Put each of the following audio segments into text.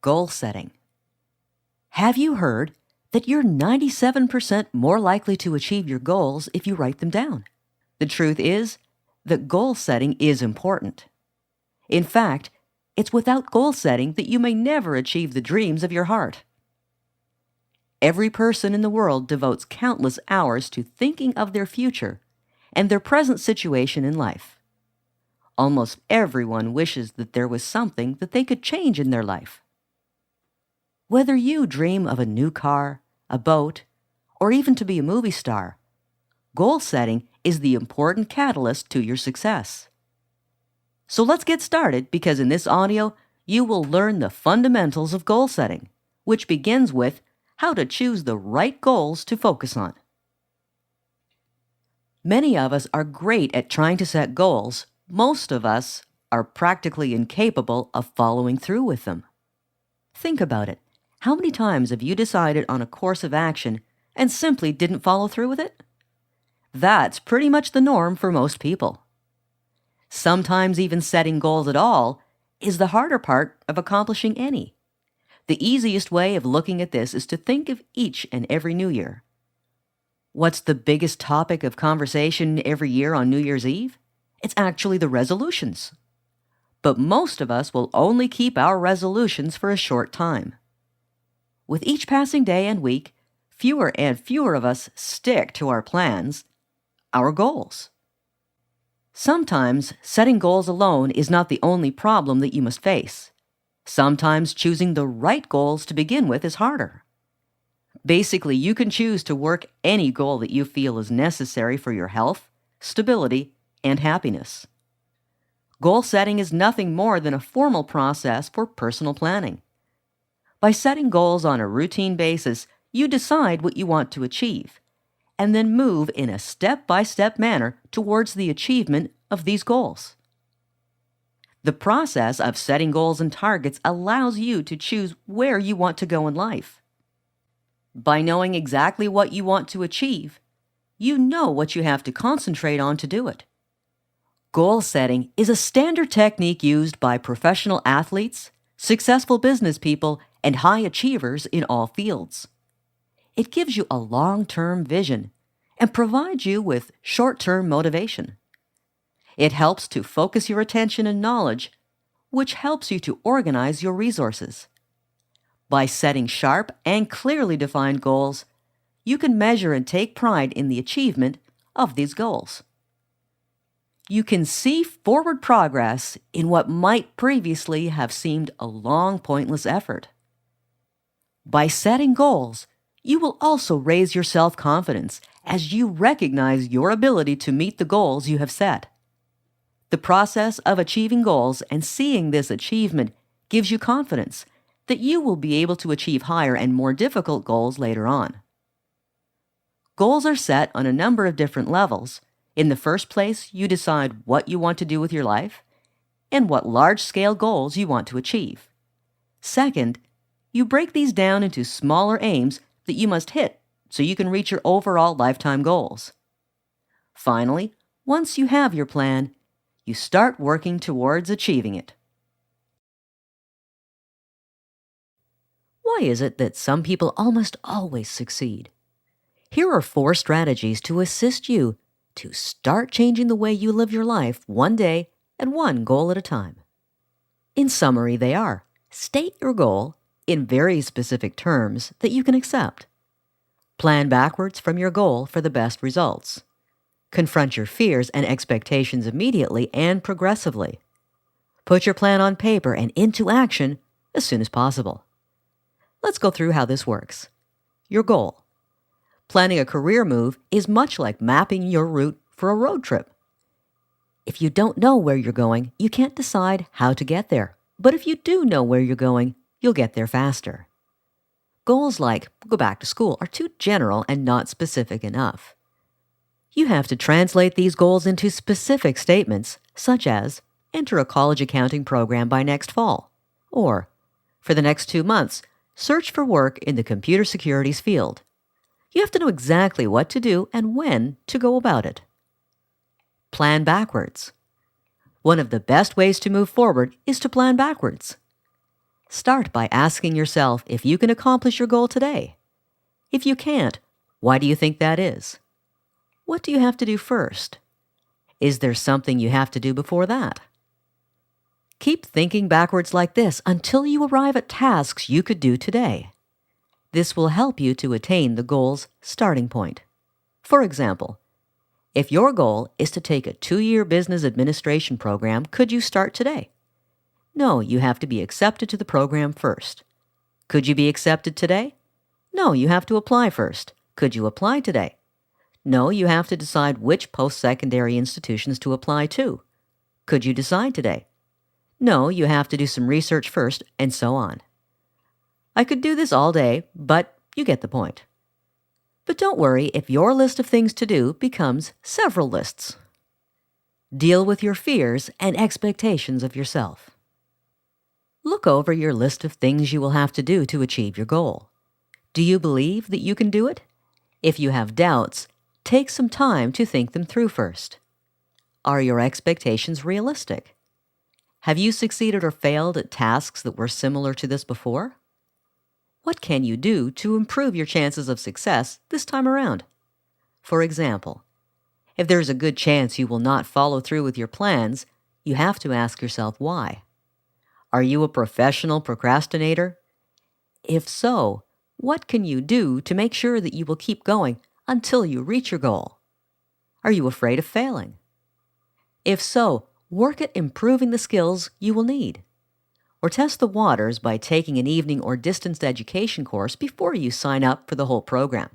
goal setting. Have you heard that you're 97% more likely to achieve your goals if you write them down? The truth is that goal setting is important. In fact, it's without goal setting that you may never achieve the dreams of your heart. Every person in the world devotes countless hours to thinking of their future and their present situation in life. Almost everyone wishes that there was something that they could change in their life. Whether you dream of a new car, a boat, or even to be a movie star, goal setting is the important catalyst to your success. So let's get started, because in this audio, you will learn the fundamentals of goal setting, which begins with how to choose the right goals to focus on. Many of us are great at trying to set goals. Most of us are practically incapable of following through with them. Think about it. How many times have you decided on a course of action and simply didn't follow through with it? That's pretty much the norm for most people. Sometimes even setting goals at all is the harder part of accomplishing any. The easiest way of looking at this is to think of each and every New Year. What's the biggest topic of conversation every year on New Year's Eve? It's actually the resolutions. But most of us will only keep our resolutions for a short time. With each passing day and week, fewer and fewer of us stick to our plans, our goals. Sometimes setting goals alone is not the only problem that you must face. Sometimes choosing the right goals to begin with is harder. Basically, you can choose to work any goal that you feel is necessary for your health, stability, and happiness. Goal setting is nothing more than a formal process for personal planning. By setting goals on a routine basis, you decide what you want to achieve, and then move in a step-by-step manner towards the achievement of these goals. The process of setting goals and targets allows you to choose where you want to go in life. By knowing exactly what you want to achieve, you know what you have to concentrate on to do it. Goal setting is a standard technique used by professional athletes, successful business people, and high achievers in all fields. It gives you a long-term vision and provides you with short-term motivation. It helps to focus your attention and knowledge, which helps you to organize your resources. By setting sharp and clearly defined goals, you can measure and take pride in the achievement of these goals. You can see forward progress in what might previously have seemed a long, pointless effort. By setting goals, you will also raise your self-confidence as you recognize your ability to meet the goals you have set. The process of achieving goals and seeing this achievement gives you confidence that you will be able to achieve higher and more difficult goals later on. Goals are set on a number of different levels. In the first place, you decide what you want to do with your life and what large-scale goals you want to achieve. Second, you break these down into smaller aims that you must hit so you can reach your overall lifetime goals. Finally, once you have your plan, you start working towards achieving it. Why is it that some people almost always succeed? Here are 4 strategies to assist you to start changing the way you live your life one day and one goal at a time. In summary, they are: state your goal in very specific terms that you can accept. Plan backwards from your goal for the best results. Confront your fears and expectations immediately and progressively. Put your plan on paper and into action as soon as possible. Let's go through how this works. Your goal. Planning a career move is much like mapping your route for a road trip. If you don't know where you're going, you can't decide how to get there. But if you do know where you're going, you'll get there faster. Goals like go back to school are too general and not specific enough. You have to translate these goals into specific statements, such as enter a college accounting program by next fall, or for the next 2 months, search for work in the computer securities field. You have to know exactly what to do and when to go about it. Plan backwards. One of the best ways to move forward is to plan backwards. Start by asking yourself if you can accomplish your goal today. If you can't, why do you think that is? What do you have to do first? Is there something you have to do before that? Keep thinking backwards like this until you arrive at tasks you could do today. This will help you to attain the goal's starting point. For example, if your goal is to take a 2-year business administration program, could you start today? No, you have to be accepted to the program first. Could you be accepted today? No, you have to apply first. Could you apply today? No, you have to decide which post-secondary institutions to apply to. Could you decide today? No, you have to do some research first, and so on. I could do this all day, but you get the point. But don't worry if your list of things to do becomes several lists. Deal with your fears and expectations of yourself. Look over your list of things you will have to do to achieve your goal. Do you believe that you can do it? If you have doubts, take some time to think them through first. Are your expectations realistic? Have you succeeded or failed at tasks that were similar to this before? What can you do to improve your chances of success this time around? For example, if there's a good chance you will not follow through with your plans, you have to ask yourself why. Are you a professional procrastinator? If so, what can you do to make sure that you will keep going until you reach your goal? Are you afraid of failing? If so, work at improving the skills you will need. Or test the waters by taking an evening or distance education course before you sign up for the whole program.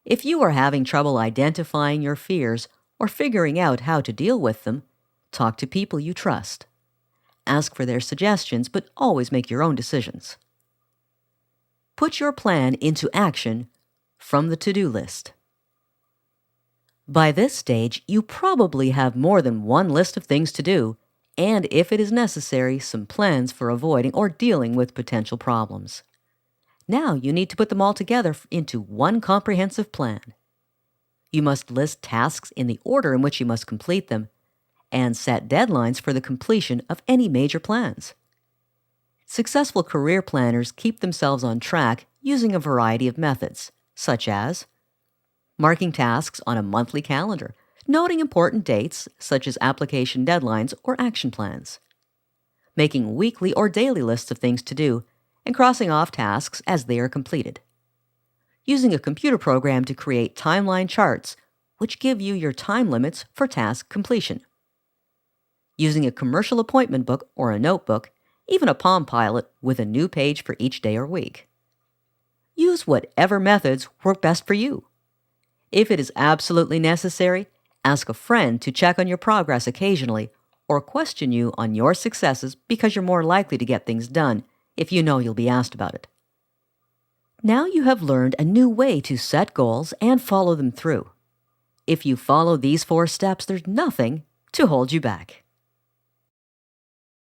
If you are having trouble identifying your fears or figuring out how to deal with them, talk to people you trust. Ask for their suggestions, but always make your own decisions. Put your plan into action from the to-do list. By this stage, you probably have more than one list of things to do, and if it is necessary, some plans for avoiding or dealing with potential problems. Now you need to put them all together into one comprehensive plan. You must list tasks in the order in which you must complete them, and set deadlines for the completion of any major plans. Successful career planners keep themselves on track using a variety of methods, such as marking tasks on a monthly calendar, noting important dates, such as application deadlines or action plans, making weekly or daily lists of things to do, and crossing off tasks as they are completed, using a computer program to create timeline charts, which give you your time limits for task completion, using a commercial appointment book or a notebook, even a Palm Pilot with a new page for each day or week. Use whatever methods work best for you. If it is absolutely necessary, ask a friend to check on your progress occasionally or question you on your successes because you're more likely to get things done if you know you'll be asked about it. Now you have learned a new way to set goals and follow them through. If you follow these 4 steps, there's nothing to hold you back.